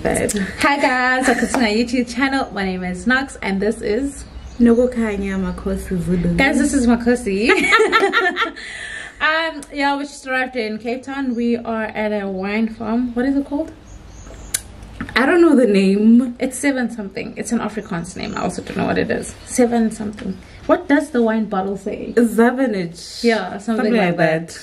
like that. Hi guys, welcome to my YouTube channel. My name is Nox and this is Nogokanya Makosi Zulu. Guys, this is Makosi. Yeah, we just arrived in Cape Town. We are at a wine farm. What is it called? I don't know the name. It's 7 something. It's an Afrikaans name. I also don't know what it is. 7 something. What does the wine bottle say? Zavanage. Yeah, something like that.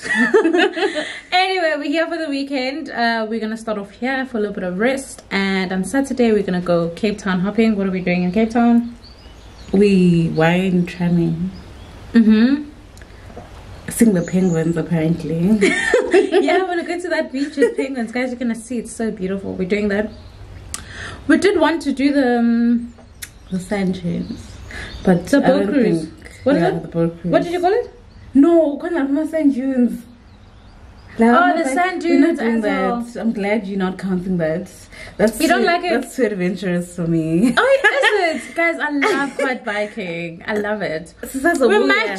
Anyway, we're here for the weekend. We're gonna start off here for a little bit of rest, and on Saturday we're gonna go Cape Town hopping. What are we doing in Cape Town? We wine-tramming. Seeing the penguins apparently. Yeah, I want to go to that beach with penguins. Guys, you're gonna see it's so beautiful. We're doing that. We did want to do the sand dunes, but the boat cruise. What is it? The boat cruise. What did you call it? No, not sand dunes. Oh, the sand dunes. We're not doing that. I'm glad you're not counting that. You don't like it? That's too adventurous for me. Oh, is it? Guys, I love quad biking. I love it. We might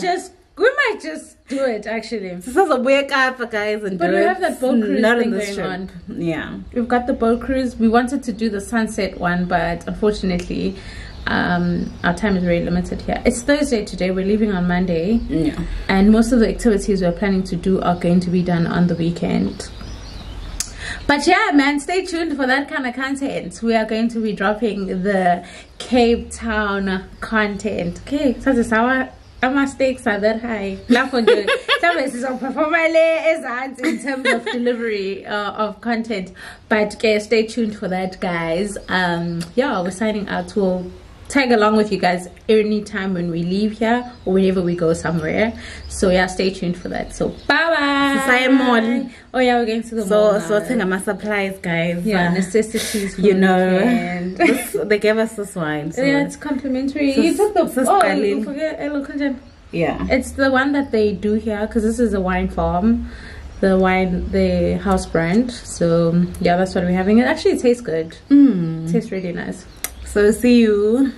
just do it actually. This is a wake up, guys, and but we have that boat cruise thing going on. Yeah, we've got the boat cruise. We wanted to do the sunset one, but unfortunately, our time is very limited here. It's Thursday today. We're leaving on Monday. Yeah, and most of the activities we're planning to do are going to be done on the weekend. But yeah, man, stay tuned for that kind of content. We are going to be dropping the Cape Town content. Okay, so this is our mistakes are that high. In terms of delivery of content, but stay tuned for that, guys. Yeah, we're signing out. We'll tag along with you guys anytime when we leave here or whenever we go somewhere. So yeah, stay tuned for that. So bye bye. Oh yeah, we're going to the mall. So I think my supplies, guys. Yeah, necessities. You know, they gave us this wine. So yeah, it's complimentary. You took the you forget. Yeah, it's the one that they do here because this is a wine farm, the house brand. So yeah, that's what we're having. It actually tastes good. It tastes really nice. So see you.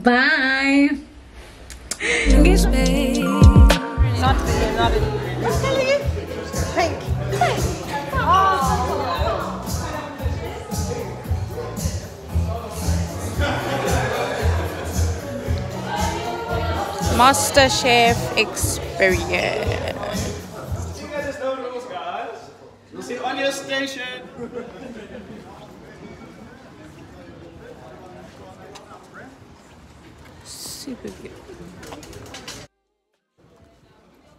Bye. Master Chef experience. You guys know the rules, guys. You'll sit on your station. Super good.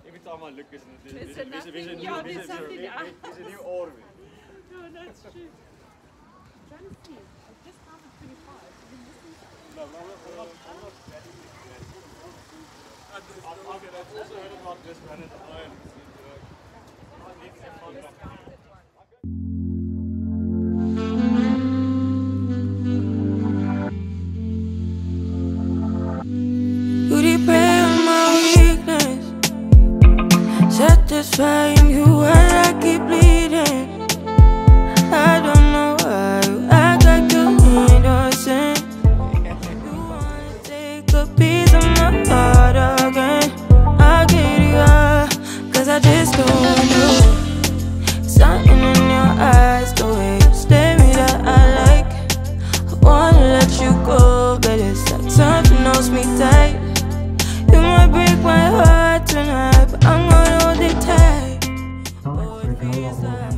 Every time I look, there's a new order. No, that's true. I'm trying to see. I just counted 25. No, I'm not. I've also heard about this one at home. You depend on my weakness, satisfying you while I keep bleeding. I don't know why you act like you innocent. You wanna take a piece of my heart again. I'll get you up, cause I just don't know. Something in your eyes, the way you stare me that I like. I wanna let you go, but it's like something knows me tight. You might break my heart tonight, but I'm gonna hold it tight. Oh, it feels like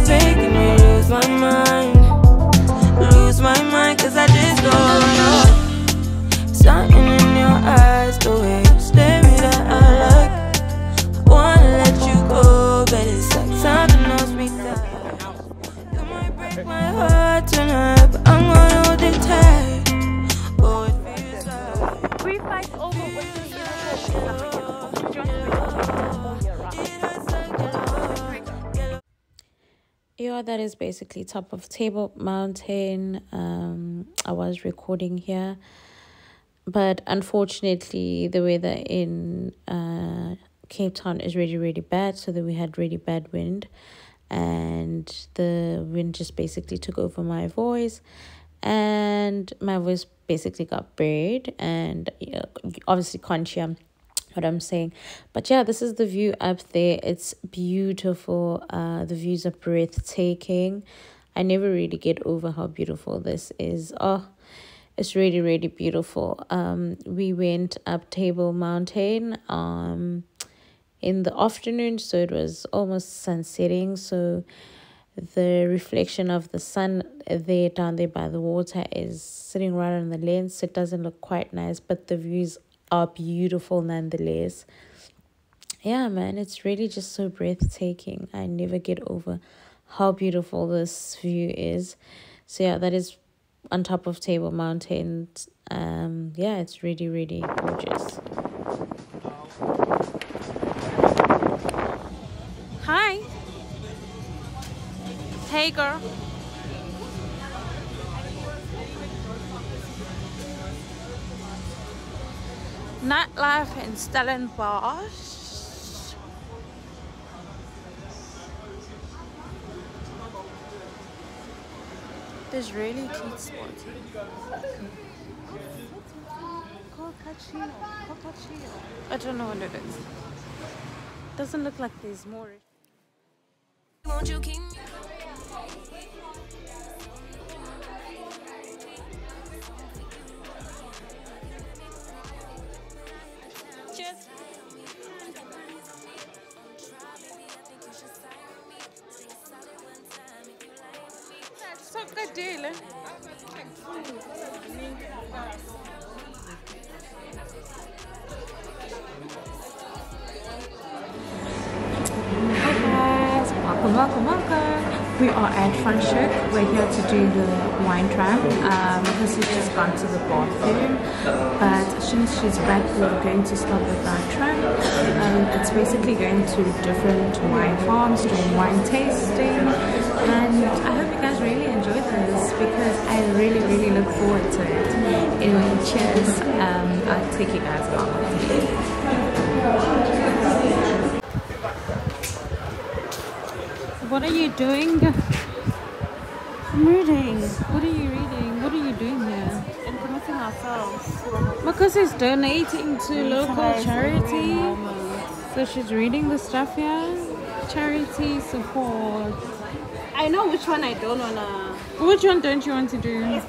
making me lose my mind, cause I just don't know. Something in your eyes, the way you stare me that I like. I wanna let you go, but it's like something knows me tight. You might break my heart tonight, but I'm gonna hold it tight. Oh, it feels like we fight over what Get us like Yeah, that is basically top of Table Mountain. I was recording here, but unfortunately the weather in Cape Town is really, really bad, so that we had really bad wind, and the wind just basically took over my voice, and my voice basically got buried, and obviously can't hear what I'm saying. But yeah, this is the view up there. It's beautiful. The views are breathtaking. I never really get over how beautiful this is. Oh, it's really, really beautiful. We went up Table Mountain in the afternoon, so it was almost sunsetting, so the reflection of the sun there down there by the water is sitting right on the lens, so it doesn't look quite nice, but the views are beautiful nonetheless. Yeah, man, it's really just so breathtaking. I never get over how beautiful this view is. So yeah, that is on top of Table Mountain. Yeah, it's really, really gorgeous. Hi. Hey, girl. Nightlife in Stellenbosch. There's really cute spots. I don't know what it is. Doesn't look like there's more. Won't you keep me? So good deal. Welcome. We are at Franschhoek. We're here to do the Wine-Tram. This has just gone to the bathroom, but as soon as she's back, we're going to start with our tram. It's basically going to different wine farms, doing wine tasting, and I hope you guys really enjoy this because I really, really look forward to it. Anyway, cheers. I'll take you guys along with me. What are you doing? I'm reading. What are you reading? What are you doing here? Introducing ourselves. Because it's donating to local charity. So she's reading the stuff here. Charity support. I know which one I don't wanna. Which one don't you want to do?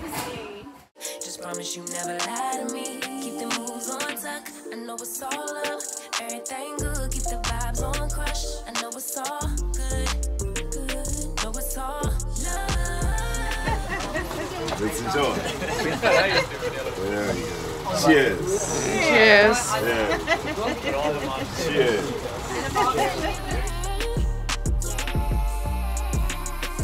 Just promise you never lie to me. Keep the moves on tuck. I know it's all up. Everything good. Keep the vibes on crush. I know it's all good. Know it's all love. Let's enjoy. There you go. Cheers. Cheers. Yeah. Cheers.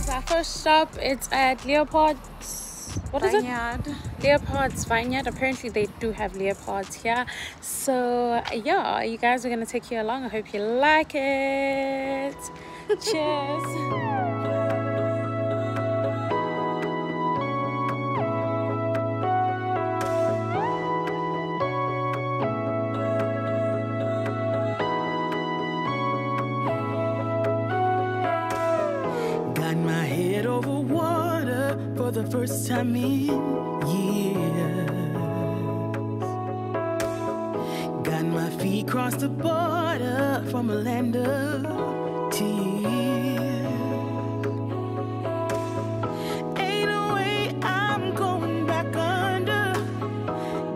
Our first stop, it's at Leopold's. What is Vineyard. it? Leopold's Vineyard. Apparently they do have leopards here. So yeah, you guys are gonna take you along. I hope you like it. Cheers. Got my head over water for the first time in years. Got my feet across the border from a land of tears. Ain't no way I'm going back under.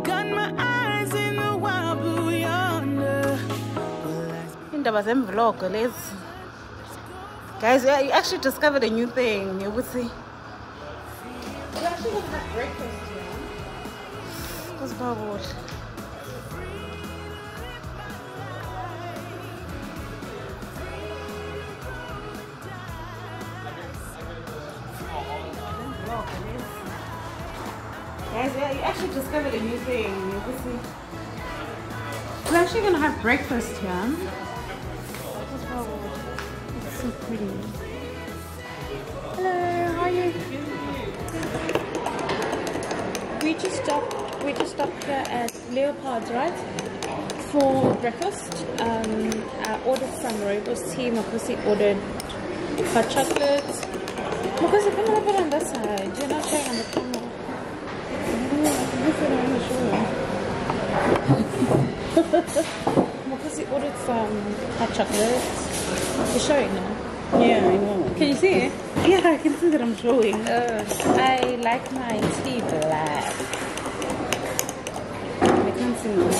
Got my eyes in the wild blue yonder. Indaba zemvlog lezi. Guys, yeah, you actually discovered a new thing. You would see. We actually gonna have breakfast here. What's bubble? Guys, yeah, you actually discovered a new thing. You would see. We're actually gonna have breakfast here. What's bubble? It's so pretty. We just stopped here at Leopard's, right? For breakfast. I ordered some Rooibos tea. Makosi ordered hot chocolate. Makosi, come on, put it on this side. You're not showing on the camera. Makosi ordered some hot chocolate. You're showing now. Yeah, I know. Can you see it? Yeah, I can see that I'm showing. I like my tea black. I can't see now.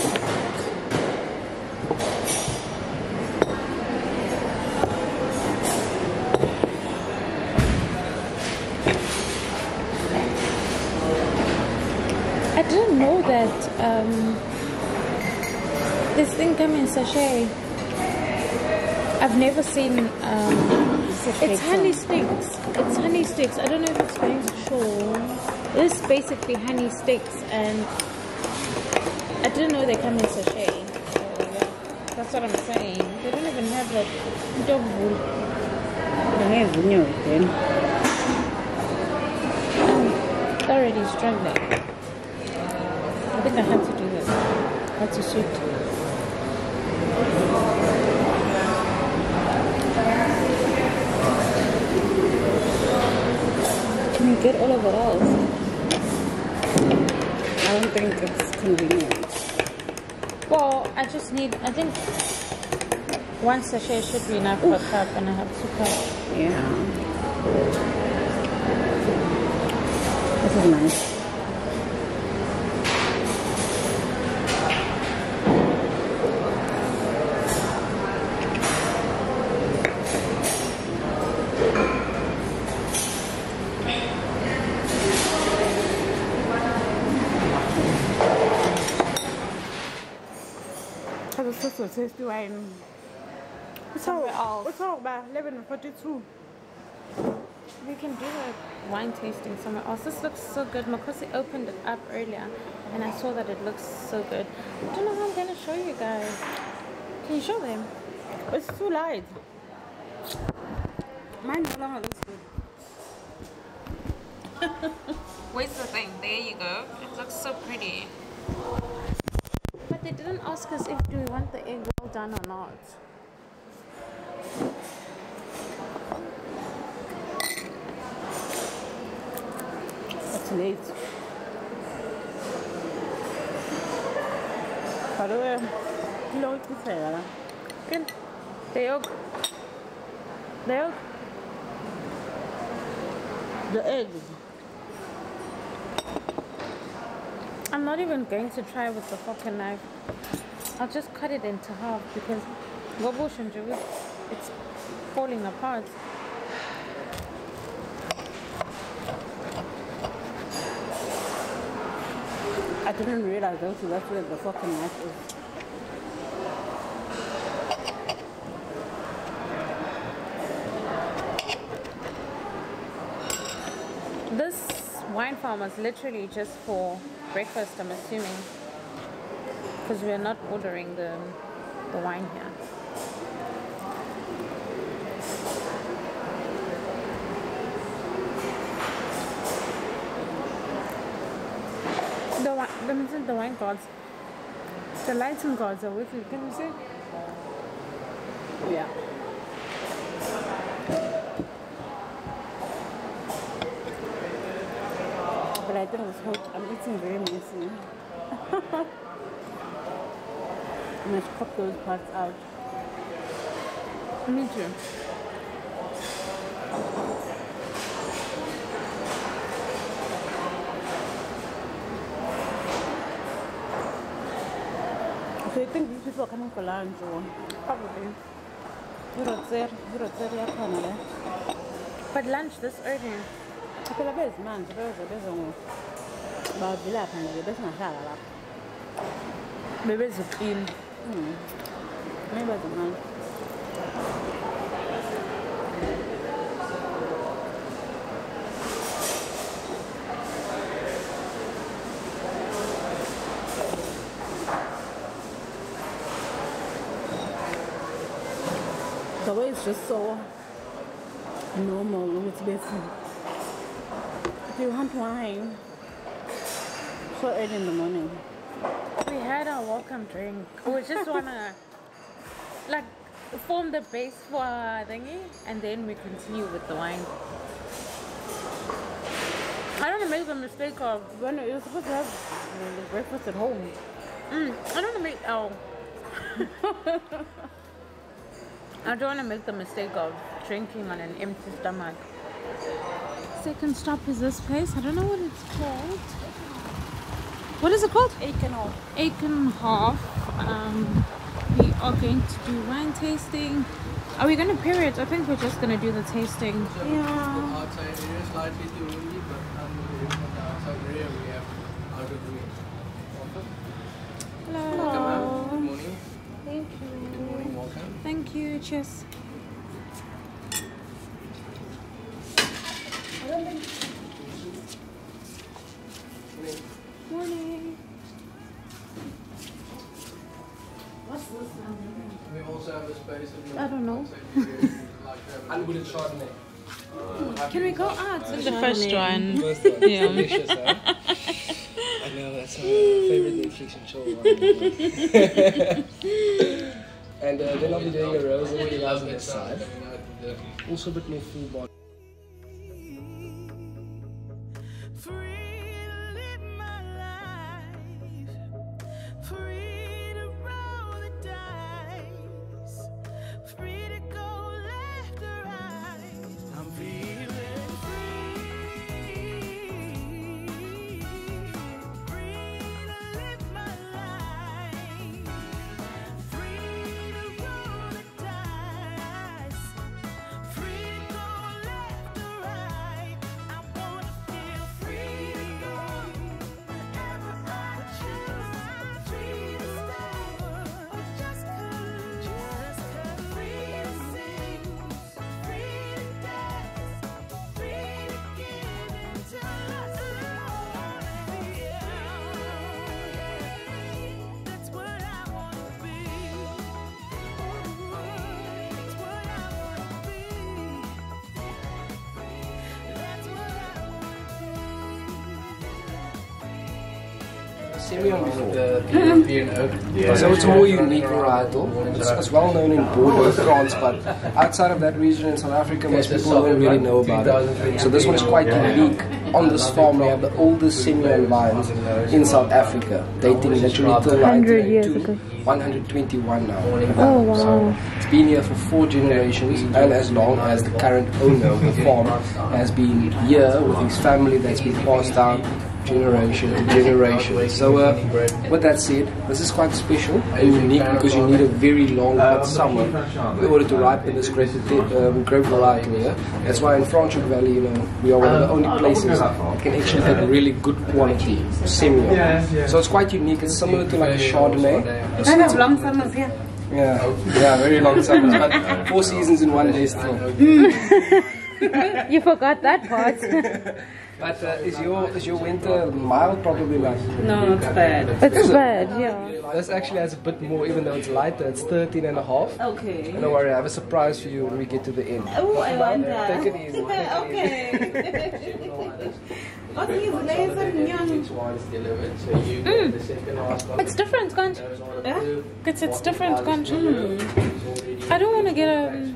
I didn't know that this thing comes in sachet. I've never seen it's honey sticks. It's honey sticks. I don't know if it's going to show. This is basically honey sticks, and I didn't know they come in sachet. So yeah, that's what I'm saying. They don't even have like dog wool. They have new then. I'm already struggling. I think I have to do this. I have to shoot. Can you get all of it else? I don't think it's convenient. Well, I just need, I think one sachet should be enough for a cup, and I have 2 cups. Yeah. This is nice. So tasty wine. What's all about 11:42? We can do a wine tasting somewhere else. This looks so good. Makosi opened it up earlier, and I saw that it looks so good. I don't know how I'm going to show you guys. Can you show them? It's too light. Mine no longer looks good. Where's the thing? There you go. It looks so pretty. But they didn't ask us if do we want the egg well done or not. It's late. By the way, you know what to say, Lala? The yolk. The yolk. The eggs. I'm not even going to try with the fork and knife. I'll just cut it into half because it's falling apart. I didn't realize that's where the fork and knife is. This wine farm is literally just for breakfast, I'm assuming, because we're not ordering the wine here. The wine gods, the lighting gods are with you. Can you see? Yeah. But I think it was hot. I'm eating very messy. I must cut those parts out. Me too. So you think these people are coming for lunch or? Probably. Zero, But lunch this early. phela bezimanje bavilapha nje besingahlala lapha bebezoqina maybe bezimanje. The way it's just so normal with basic. If you want wine, So early in the morning. We had our welcome drink. We just wanna like form the base for our thingy, and then we continue with the wine. I don't want to make the mistake of When you're supposed to have breakfast at home. I don't want to make I don't want to make the mistake of drinking on an empty stomach. Second stop is this place. I don't know what it's called. What is it called? Aikenhof. Aikenhof. We are going to do wine tasting. Are we going to pair it? I think we're just going to do the tasting. Yeah. Outside area slightly too windy, but on the outside area we have out of the wind. Hello. Good morning. Thank you. Good morning, welcome. Thank you. Cheers. Morning. What's this now? We also have a space in the I don't know. outside area if you'd like to have a unwooded Chardonnay. Can we go out? The first one. First one. Yeah. Delicious, huh? I know, that's my favorite Netflix and chill one. And then I'll be doing a rose with you guys on this side. Also a bit more full body. Free to live my life, free to roll the dice, free to go left or right. I'm feeling free to live my life, free to roll the dice, free to go left or right. I wanna feel free to go wherever I choose, free to stay or just 'cause, free to sing, free to dance, free to give into lust and that's what I wanna be. That's what I wanna be. That's what I Semillon before. The European oak. So it's a more unique varietal. It's well known in Boulders, France, but outside of that region in South Africa, most people don't really know about it. So this one is quite unique. On this farm, we have the oldest Semillon vines in South Africa, dating literally till 100 years ago. ago. 121 now. Oh wow. So it's been here for 4 generations, and as long as the current owner of the farm has been here with his family, that's been passed down generation to generation. So with that said, this is quite special and unique because you need a very long hot summer in order to ripen this grape variety here. That's why in Franschhoek Valley, you know, we are one of the only places that can actually have really good quality Semillon. So it's quite unique. It's similar to like a Chardonnay. I have long summers here. Yeah, very long summers, but 4 seasons in one day still. You forgot that part. But is your winter mild? Probably not. No, it's bad. It's bad, yeah. This actually has a bit more, even though it's lighter. It's 13 and a half. Okay. Don't worry, I have a surprise for you when we get to the end. Oh, I wonder. Take it easy. Okay. What is laser young? It's different, can't It's different, can't I don't want to get a...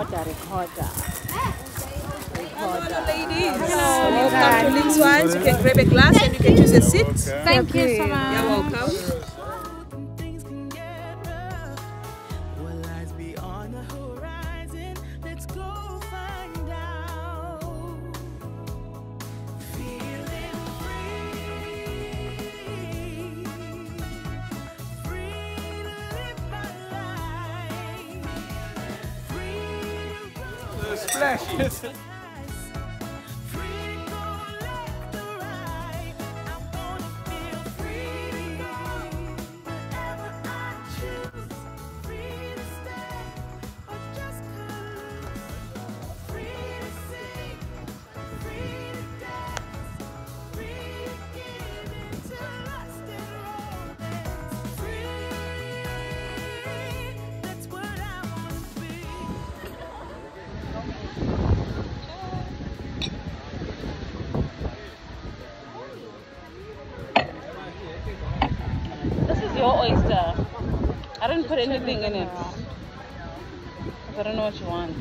Recorder. Hello ladies. Welcome to Link's Wines. You can grab a glass and you can choose a seat. Thank you so much. You're welcome. Splash. Your oyster. I didn't put anything in it. I don't know what you want.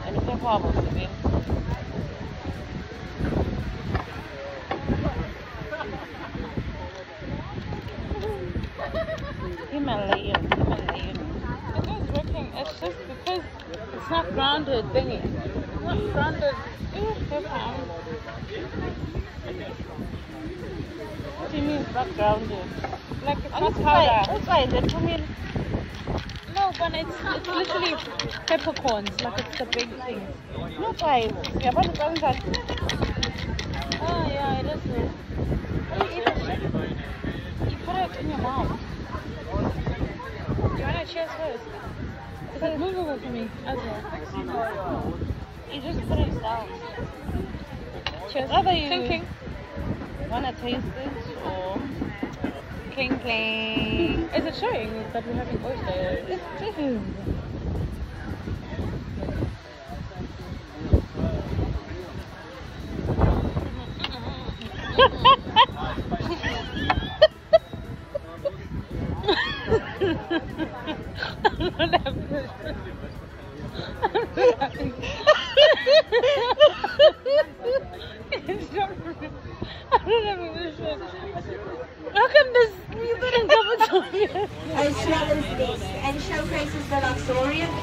And it's no problem, baby. Himalayan. It is working. It's just because it's not grounded thingy. It's not grounded. What do you mean it's not grounded? Like it's not powder. That's why they come in. No, but it's literally peppercorns. Like it's the big thing. No, guys. Yeah, but it's on that. Oh yeah, it is. When you eat the shit, you put it in your mouth. Do you want to cheers first? Is it movable for me as well? You just put it down. Cheers. What are you thinking? Want to taste it or? Cling cling. Is it showing that we're having oysters? It is. How come this you didn't come with as well as this, and showcases the luxurious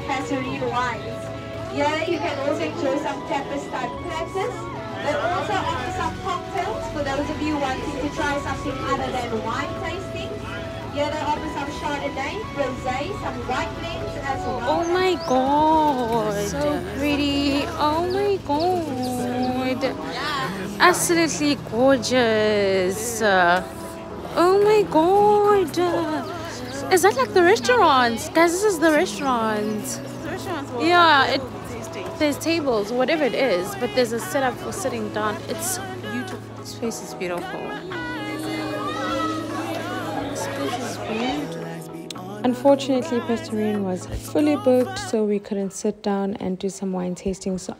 Passerine wines. Here you can also enjoy some tapas type platters. They also offer some cocktails for those of you wanting to try something other than wine tasting. Here they offer some Chardonnay, Rosé, some white blends as well. Oh my god, so pretty. Oh my god, absolutely gorgeous. Oh my god, is that like the restaurants? Guys, this is the restaurant. Yeah, there's tables, whatever it is, but there's a setup for sitting down. It's beautiful. This place is beautiful. This place is beautiful. Unfortunately, Passerine was fully booked, so we couldn't sit down and do some wine tasting. So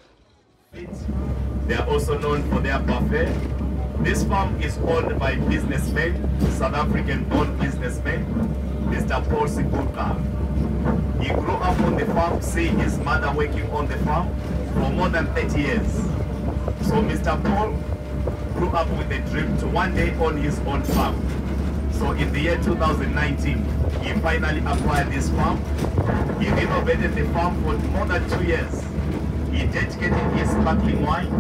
they are also known for their buffet. This farm is owned by businessmen, South African-born businessman, Mr. Paul Sikuka. He grew up on the farm, seeing his mother working on the farm for more than 30 years. So Mr. Paul grew up with a dream to one day own his own farm. So in the year 2019, he finally acquired this farm. He renovated the farm for more than 2 years. He dedicated his sparkling wine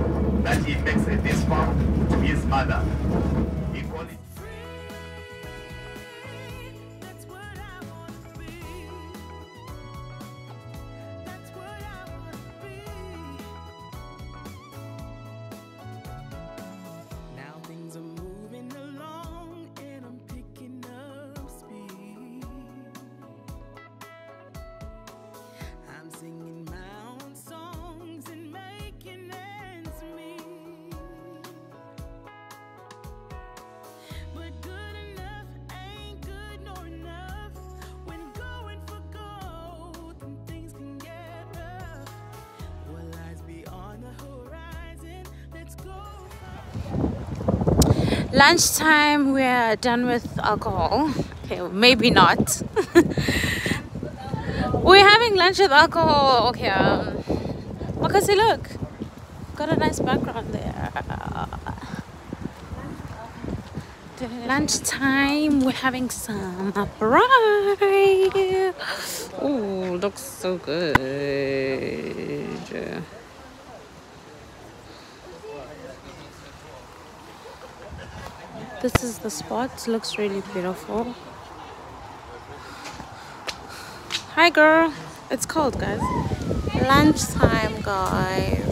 that he makes at this farm to his mother. He called it lunchtime, we're done with alcohol. Okay, maybe not. We're having lunch with alcohol. Okay, because look, got a nice background there. Lunchtime, we're having some braai. Oh, looks so good. This is the spot. Looks really beautiful. Hi girl. It's cold, guys. Lunchtime, guys.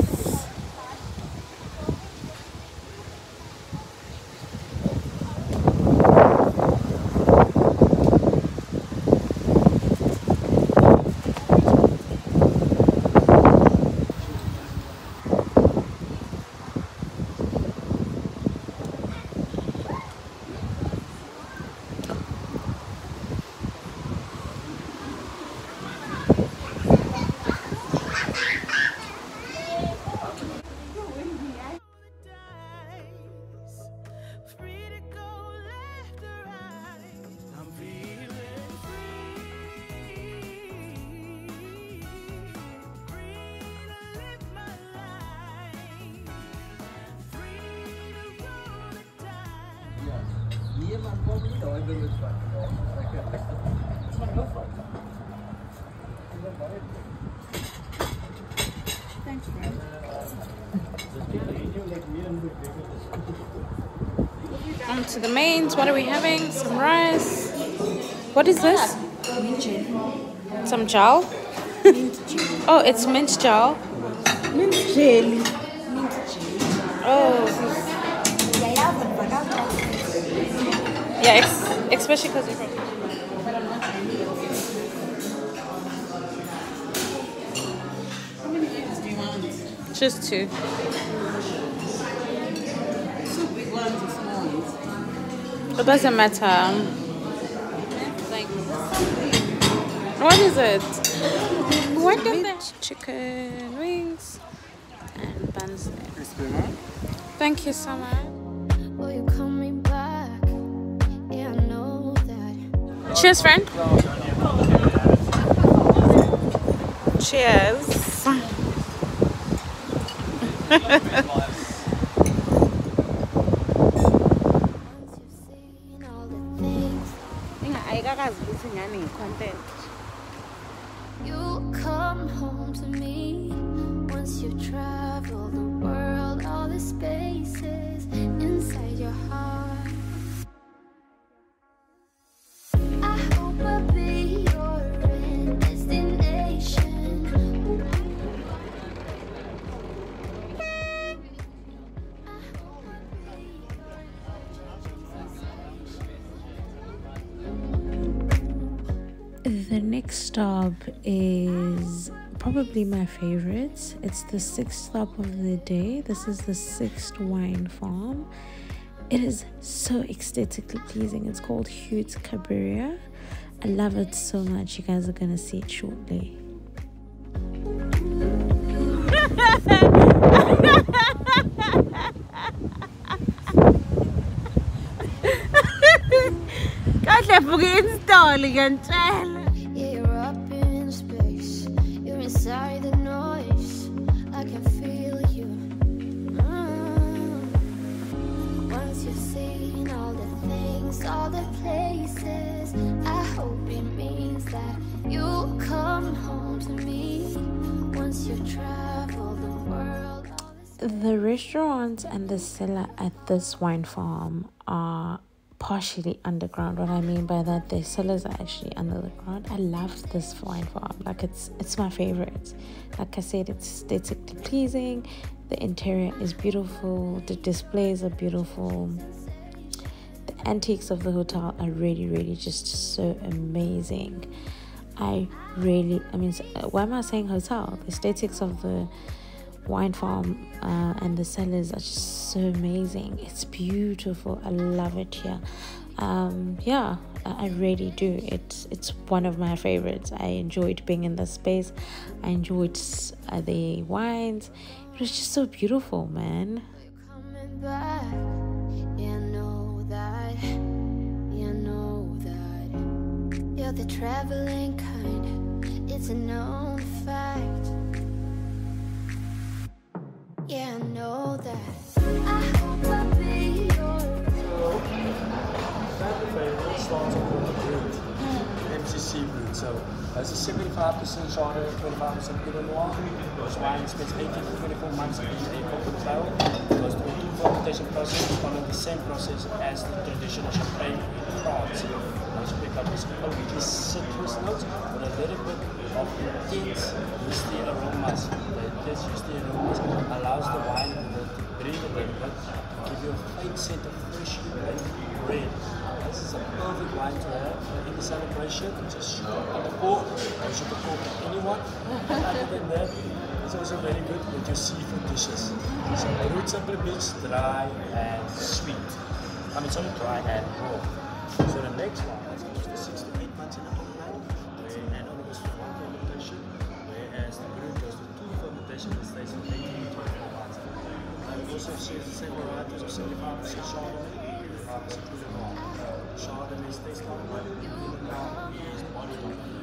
Thanks, friend. On to the mains. What are we having? Some rice. What is this? Some jal? Oh, it's mint jal. Mint jelly. Oh. Yeah, especially because you're from... How many eggs do you want? Just 2. Two big ones or small ones? It doesn't matter. Like, what is it? What is it? Chicken wings and buns there. Thank you so much. Will you coming back? Yeah, I know that. Cheers, friend. Cheers. You come home to me once you travel the world, all the spaces inside your heart. I hope I'll be your destination. The next stop is probably my favorite. It's the 6th stop of the day. This is the 6th wine farm. It is so aesthetically pleasing. It's called Huut Cabiria. I love it so much. You guys are gonna see it shortly. Yeah, you're up in space. You're inside the noise. I can feel you. Once you've seen all the things, all the places, I hope it means that you'll come home to me. Once you've traveled the world. The restaurant and the cellar at this wine farm are partially underground. What I mean by that, the cellars are actually under the ground. I love this wine farm. Like, it's my favorite. Like I said, it's aesthetically pleasing. The interior is beautiful. The displays are beautiful. The antiques of the hotel are really just so amazing. I mean, why am I saying hotel? The aesthetics of the wine farm and the cellars are just so amazing. It's beautiful. I love it here. Yeah, I really do. It's one of my favorites. I enjoyed being in the space. I enjoyed the wines. It was just so beautiful, man. Coming back. Yeah, I know that. Yeah, I know that. You're the traveling kind. It's a known fact. Yeah, I know that. I hope I'll be your Starts off with the brut, MCC brut. So there's a 75% Chardonnay, 25% Pinot Noir. This wine spends 18 to 24 months in a corporate barrel. Goes through a 2 fermentation process, following the same process as the traditional champagne in France. Once you pick up this oaky citrus notes with a little bit of intense yeasty aromas. The intense yeasty aromas allows the wine to breathe a little bit to give you a faint scent of freshly baked bread. This is a perfect wine to have for any celebration. Just shoot it on the cork, or shoot the cork at anyone. Other than that, it's also very good with your seafood dishes. So brewed simply means dry and sweet. I mean, sorry, dry and raw. So the next one, that's goes for 6 to 8 months in the old line, and only goes for 1 fermentation, whereas the brew goes to 2 fermentation and stays for 18 to 24 months. We also see the same varieties of 75% Chardonnay, 75% Pinot Noir. Chardonnay stays longer, Pinot Noir is body longer.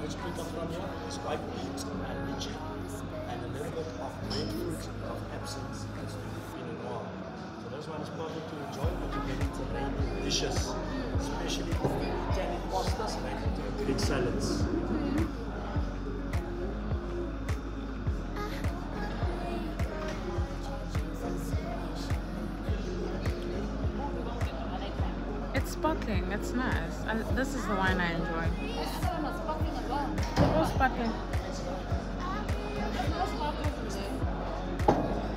Which we come from here is white wheat and lychee, and a little bit of grapefruit of absinthe as Pinot Noir. So this one is perfect to enjoy when you get into rainy dishes, especially Italian pastas and Greek salads. It's sparkling, it's nice. This is the wine I enjoy. They're all sparkling.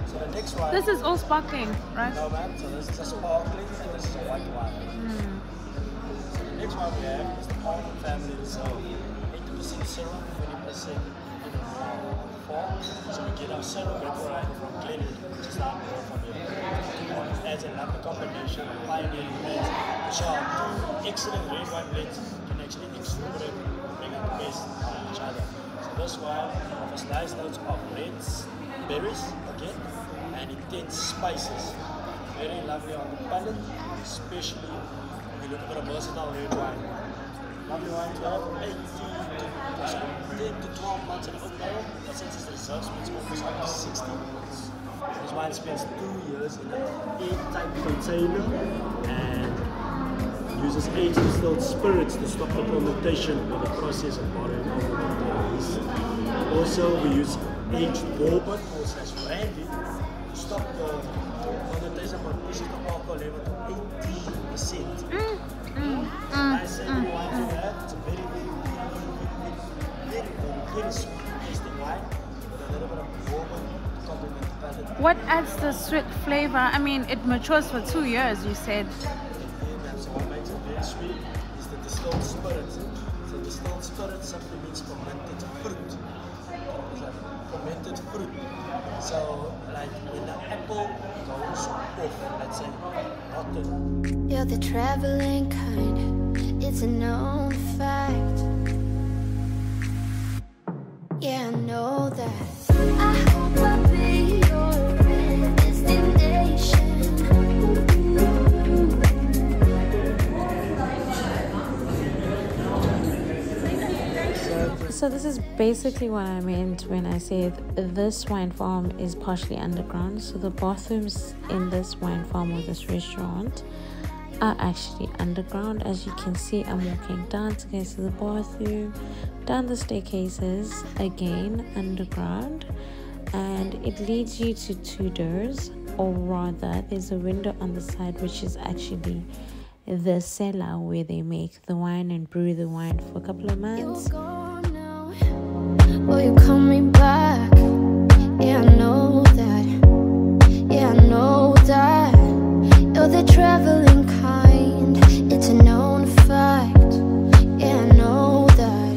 So the next one. This is all sparkling, right? No, ma'am. So this is a sparkling and this is a white wine. So the next one we have is the Almond Family Reserve. 80% syrup, 20% Pinot Noir form. So we get our syrup evaporated from Glenwood, which is down the road from here. As another combination of pioneering blends, which are 2 excellent red wine blends can actually exuberate, bring out the best out of each other. So this wine offers nice notes of reds, berries again, and intense spices. Very lovely on the palate, especially when you're looking for a versatile red wine. Lovely wine to have, 10 to 12 months in oak barrel, but since it's reserve, it's almost up to 60 months. This wine spends 2 years in an airtight container and uses aged distilled spirits to stop the fermentation or the process of bottling over the days. Also, we use aged bourbon or brandy to stop the fermentation but pushes the alcohol level to 18%. Nice savory wine to have. It's a very sweet tasting wine with a little bit of bourbon to complement the palate. What adds the sweet flavor? I mean, it matures for 2 years, you said. So what makes it very sweet is the distilled spirit. So distilled spirit simply means fermented fruit. Fermented fruit. So like when the apple goes off, let's say, rotten. You're the traveling kind, it's a known fact. Yeah, I know that. I hope I'll be your destination. So this is basically what I meant when I said this wine farm is partially underground. So the bathrooms in this wine farm or this restaurant are actually underground. As you can see, I'm walking down to get to the bathroom, down the staircases, again underground, and it leads you to 2 doors, or rather there's a window on the side which is actually the cellar where they make the wine and brew the wine for a couple of months. Will you coming back? Yeah, I know that. Yeah, I know that. You're the traveling kind. It's a known fact. Yeah, I know that.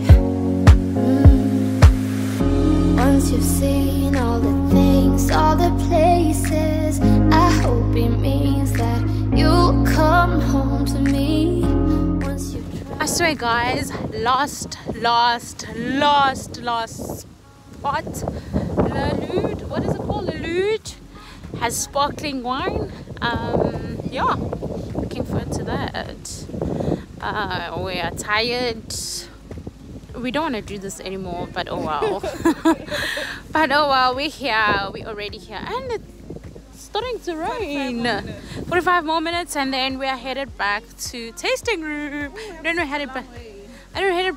Once you've seen all the things, all the places, I hope it means that you'll come home to me. Once you I swear guys, last spot, Lalude, what is it called? Lalude has sparkling wine. Yeah, looking forward to that. We are tired. We don't want to do this anymore, but oh well. But oh well, we're here, we're already here, and it's starting to rain. 45 more minutes and then we are headed back to tasting room. Then we're headed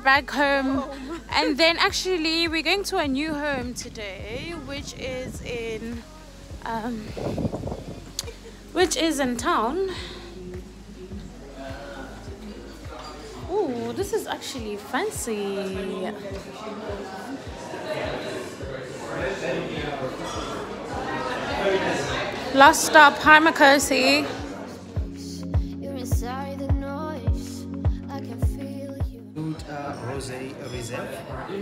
back home. And then actually we're going to a new home today, which is in town. Ooh, this is actually fancy. Last stop, Hamakosi. You're inside the noise. I can feel you. Rosé reserve,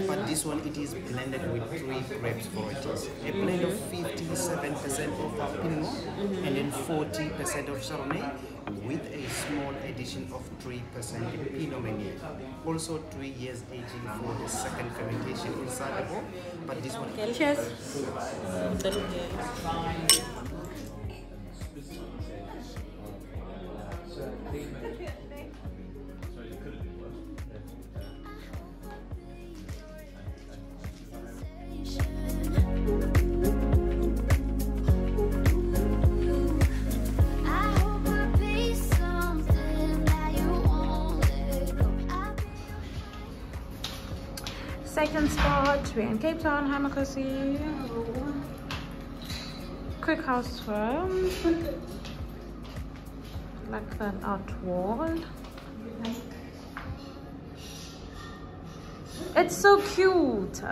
but this one it is blended with 3 grapes varieties. A blend of 57% of Pinot and then 40% of Chardonnay, with a small addition of 3% Pinot Meunier. Also 3 years aging for the second fermentation inside the bowl, but this one. Cheers. Second spot, we're in Cape Town, Hamakosi. Quick house tour. Like an out wall. It's so cute.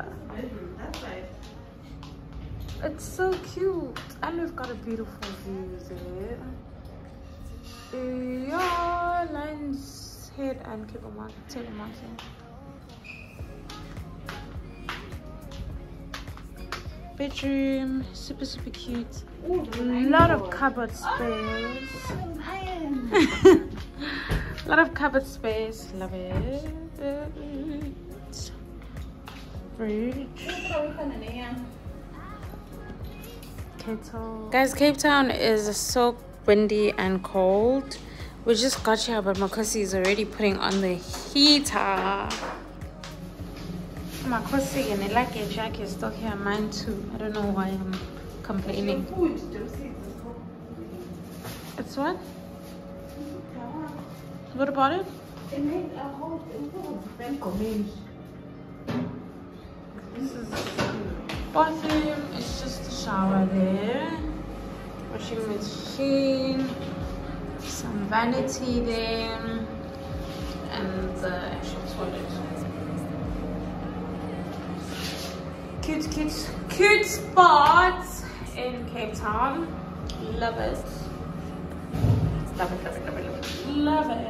It's so cute. And we've got a beautiful view there. Yeah, Lion's Head and Table Mountain. Bedroom, super cute. A lot of cupboard space. A lot of cupboard space. Love it. Fridge. Kettle. Guys, Cape Town is so windy and cold. We just got here, but Makosi is already putting on the heater. Makosi and the luggage jack is still here, mine too. I don't know why I'm complaining. It's what? What about it? This is bathroom. It's just a shower there. Washing machine. Some vanity there. And the actual toilet. Cute spots in Cape Town. Love it. Love it. Love it.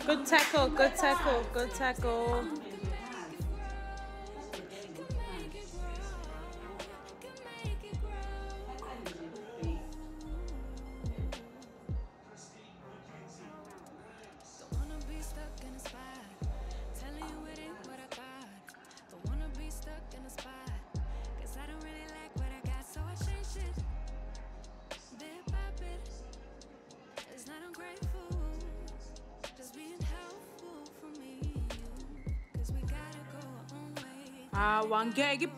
Good tackle, good tackle, good tackle. One gig.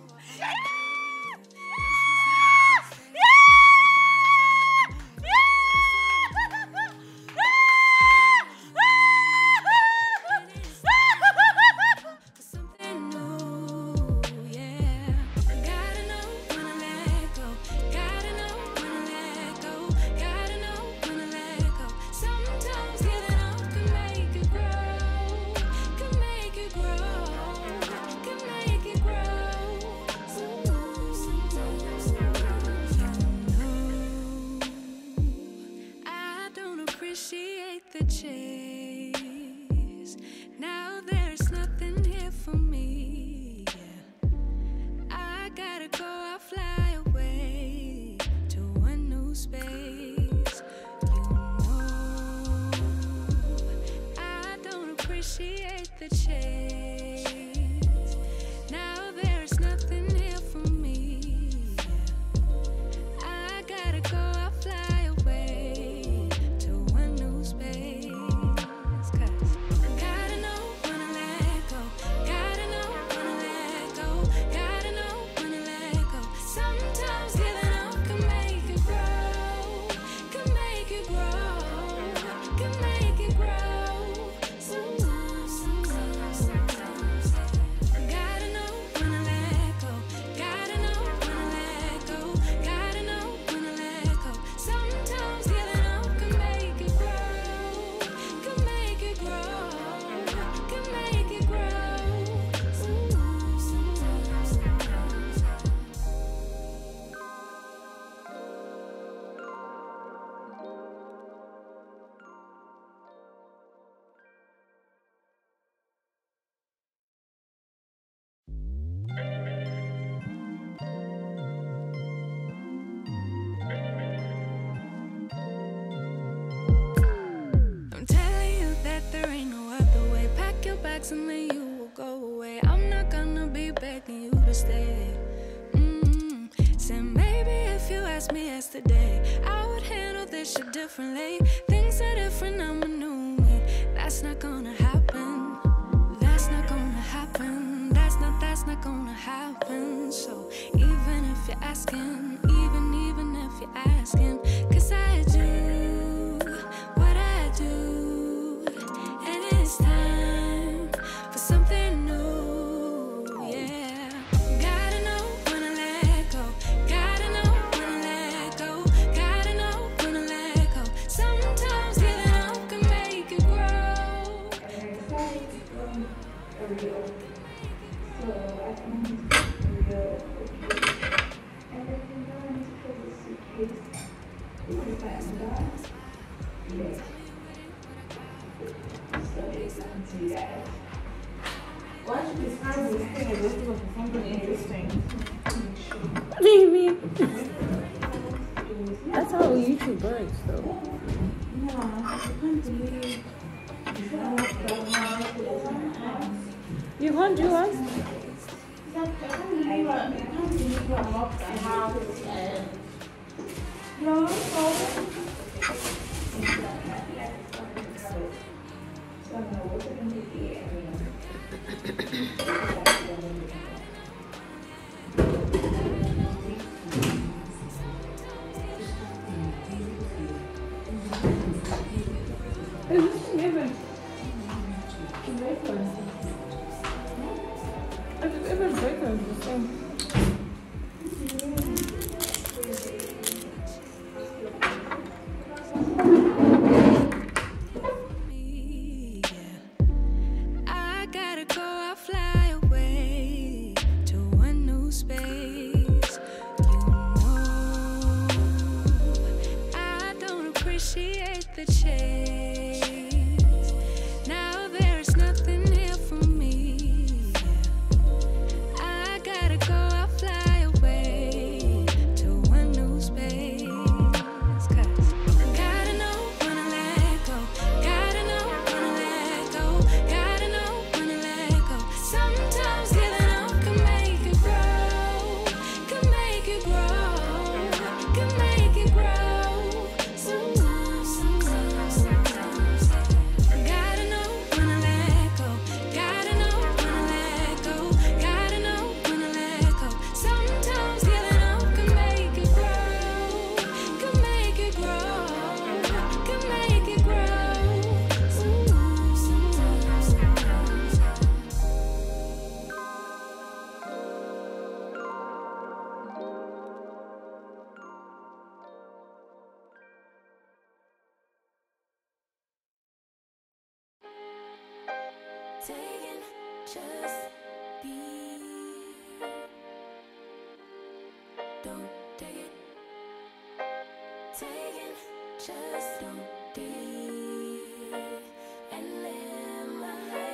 be begging you to stay. Said maybe if you asked me yesterday, I would handle this shit differently. Things are different, I'm a new me. That's not gonna happen. That's not gonna happen. That's not gonna happen. So even if you're asking, even if you're asking, 'cause I do what I do, and it's time for something new. Yeah, gotta know when to let go. Gotta know when to let go. Gotta know when to let go. Sometimes giving up can make it grow. Why should you describe this thing as if it was something interesting? What do you mean? That's how YouTube works, though. You can't do what?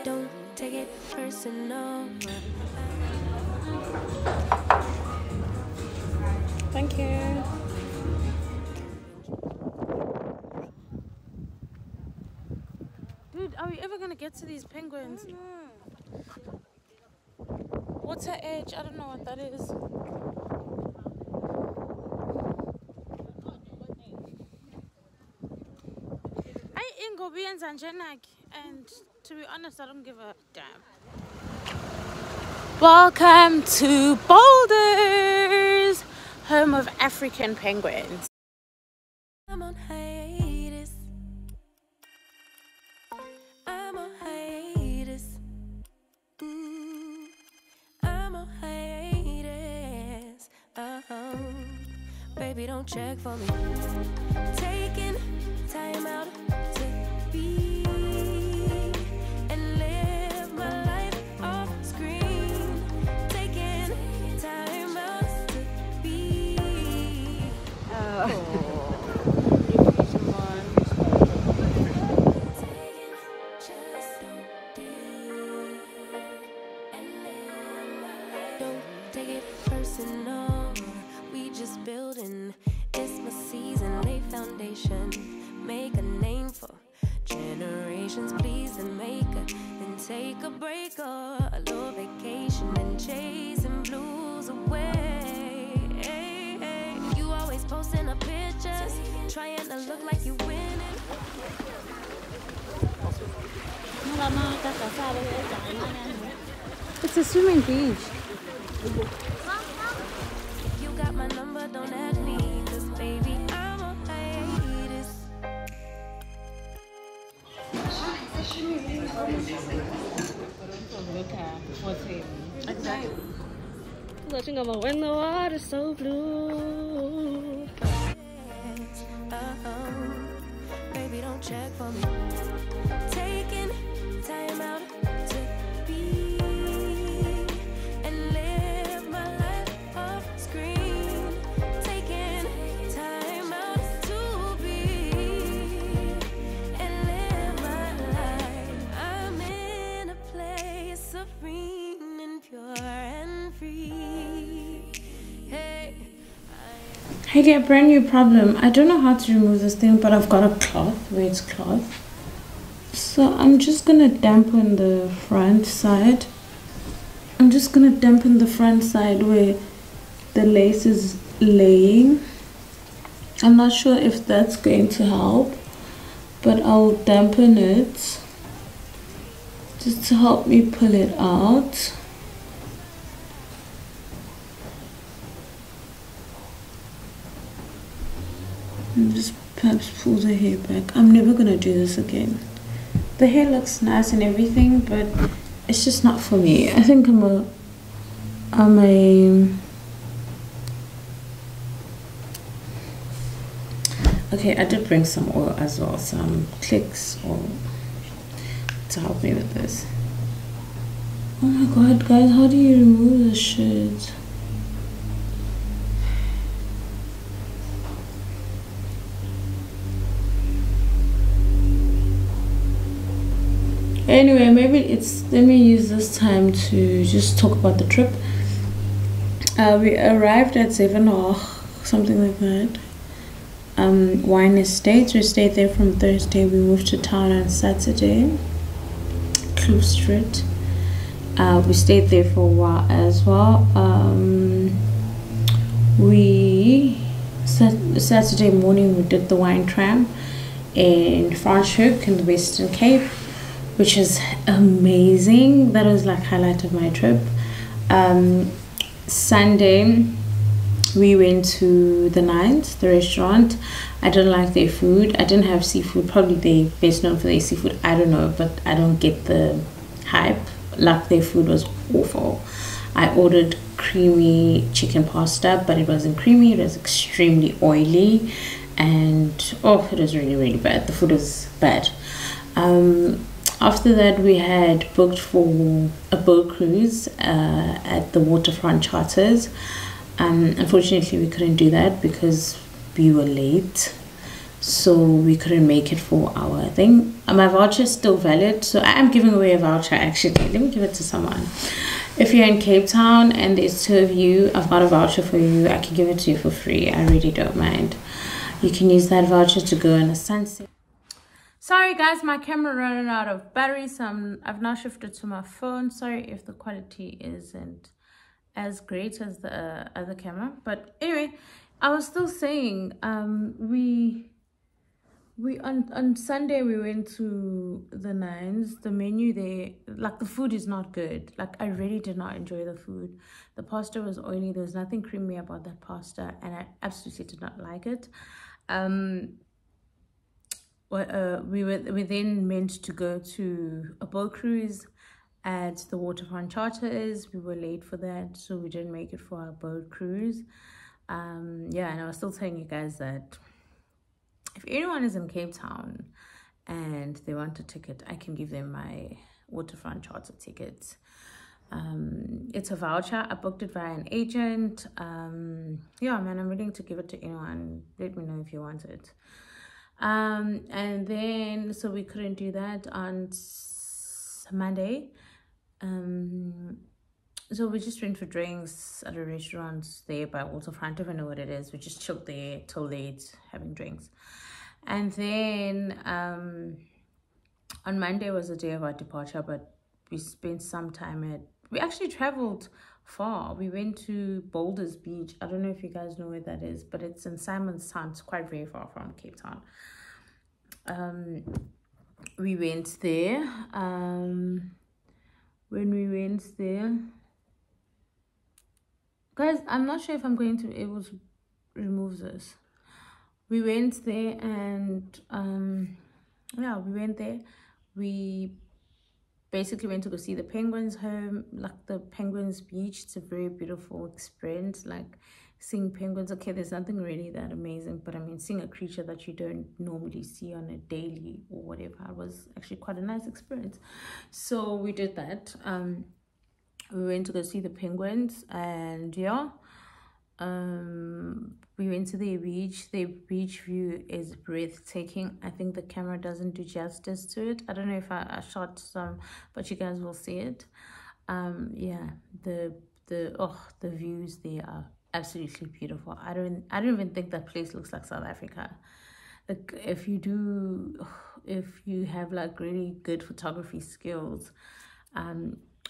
Don't take it personal. Thank you. Dude, are we ever gonna get to these penguins? Water edge, I don't know what that is. I Ingobi and Zanjanak, and to be honest, I don't give a damn. Welcome to Boulders, home of African penguins. I'm on hiatus. I'm on hiatus. I'm on hiatus. Baby, don't check for me. Taking time out to be and live my life off screen. Taking time out to be. Don't take it personal. We just building. It's my season. Lay foundation. Make a name for generations. patience, please, and make a then take a break or a little vacation and chasing blues away. You always posting up pictures, trying to look like you winning. It's a swimming beach. You got my number, don't add me, 'cause baby, I'm a hiatus. Watching over when the water's so blue. Baby, don't check for me. Taking time out to be and live my life off screen. Taking time out to be and live my life. I'm in a place serene and pure and free. Hey. Hey there, brand new problem. I don't know how to remove this thing, but I've got a cloth, weights cloth. So I'm just gonna dampen the front side. I'm just gonna dampen the front side where the lace is laying. I'm not sure if that's going to help, but I'll dampen it just to help me pull it out. And just perhaps pull the hair back. I'm never gonna do this again. The hair looks nice and everything, but it's just not for me. I think I'm a okay, I did bring some oil as well, some clicks oil to help me with this. Oh my god, guys, how do you remove this shit? Anyway, maybe let me use this time to just talk about the trip. We arrived at 7 or something like that. Wine Estates. We stayed there from Thursday. We moved to town on Saturday. Kloof Street. We stayed there for a while as well. Saturday morning we did the Wine-Tram in Franschhoek in the Western Cape, which is amazing. That was like highlight of my trip. Sunday we went to the Nines, the restaurant. I didn't like their food. I didn't have seafood. Probably they best known for their seafood, I don't know, but I don't get the hype. Like their food was awful. I ordered creamy chicken pasta, but it wasn't creamy. It was extremely oily, and oh, it was really bad. The food was bad. After that, we had booked for a boat cruise at the Waterfront Charters. Unfortunately, we couldn't do that because we were late, so we couldn't make it for our thing. My voucher is still valid, so I am giving away a voucher actually. Let me give it to someone. If you're in Cape Town and there's 2 of you, I've got a voucher for you. I can give it to you for free. I really don't mind. You can use that voucher to go on a sunset. Sorry guys, my camera running out of battery, so I've now shifted to my phone. Sorry if the quality isn't as great as the other camera, but anyway, I was still saying, we on Sunday we went to the Nines. The menu there, like the food is not good. Like I really did not enjoy the food. The pasta was oily. There was nothing creamy about that pasta, and I absolutely did not like it. We then meant to go to a boat cruise at the Waterfront Charters. We were late for that, so we didn't make it for our boat cruise. Yeah, and I was still telling you guys that if anyone is in Cape Town and they want a ticket, I can give them my Waterfront Charter tickets. It's a voucher. I booked it via an agent. Yeah, man, I'm willing to give it to anyone. Let me know if you want it. And then so we couldn't do that on Monday. So we just went for drinks at a restaurant there by Waterfront. I don't know what it is. We just chilled there till late having drinks. And then On Monday was the day of our departure, but we spent some time we actually traveled far. We went to Boulders Beach. I don't know if you guys know where that is, but it's in Simonstown. It's quite very far from Cape Town. We went there. When we went there, guys, I'm not sure if I'm going to be able to remove this. We went there and yeah, we went there. We basically went to go see the penguins home, like the penguins beach. It's a very beautiful experience, like seeing penguins. Okay, there's nothing really that amazing, but I mean, seeing a creature that you don't normally see on a daily or whatever was actually quite a nice experience. So we did that. We went to go see the penguins, and yeah, we went to the beach. The beach view is breathtaking. I think the camera doesn't do justice to it. I don't know if I shot some, but you guys will see it. Yeah, the views there are absolutely beautiful. I don't even think that place looks like South Africa. Like, if you have like really good photography skills,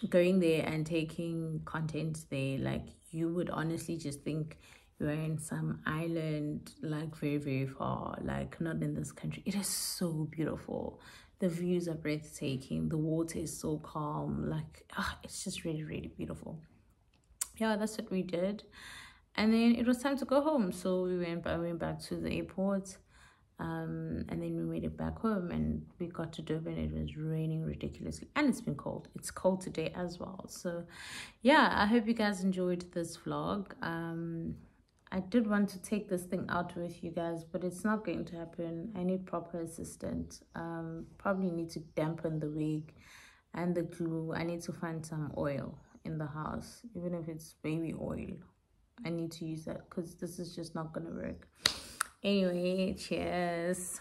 going there and taking content there, like, you would honestly just think you're in some island, like very, very far, like not in this country. It is so beautiful. The views are breathtaking. The water is so calm. Like, it's just really, really beautiful. Yeah, that's what we did. And then it was time to go home. So I went back to the airport. And then we made it back home, and we got to Durban. It was raining ridiculously, and it's been cold. It's cold today as well. So yeah, I hope you guys enjoyed this vlog. I did want to take this thing out with you guys, but it's not going to happen. I need proper assistance. Probably need to dampen the wig and the glue. I need to find some oil in the house, even if it's baby oil. I need to use that because this is just not gonna work. Anyway, cheers.